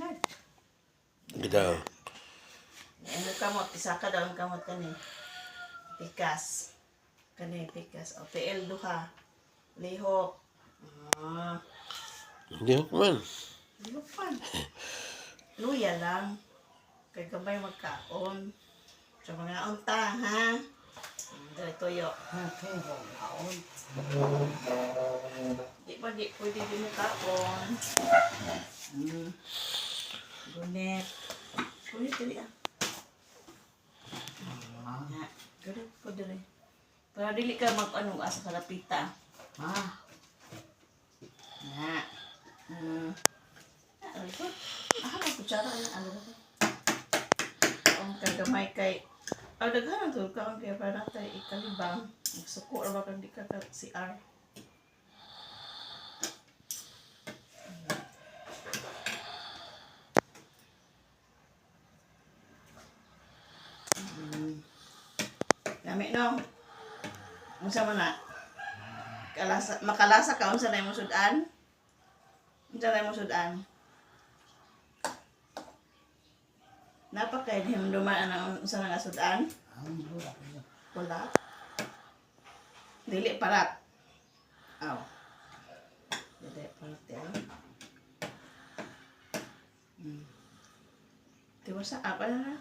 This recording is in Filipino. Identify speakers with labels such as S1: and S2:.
S1: Dad.
S2: Gitaw.
S1: Ano kamot? Isa ka daw ang kamot kani. Pikas. Kani, pikas. O, PL duha. Lihok.
S2: Hindi ko man.
S1: Lihok pa. Luya lang. Kay gabay magkaon. Sa mga unta, ha? Dali toyo. Di ba di pwede din mo kaon? Gunet. Gunet dali ah. Gunet po dali. Para dili ka mag-anong asa kalapita. Na. Aray ko. Ang kutsara na ano ba? Ang kagamay kay daghan to ka ang kaya para tayo ikalibang. Magsuko ra ba kang di ka CR. Lami no. Unsa man na? Makalasa ka unsa na imong sudan? Unsa na imong sudan? Napakay din dumaan ang unsa nga sudan? Wala. Dili parat. Aw. Dili parat yan. Tiwasa apa na?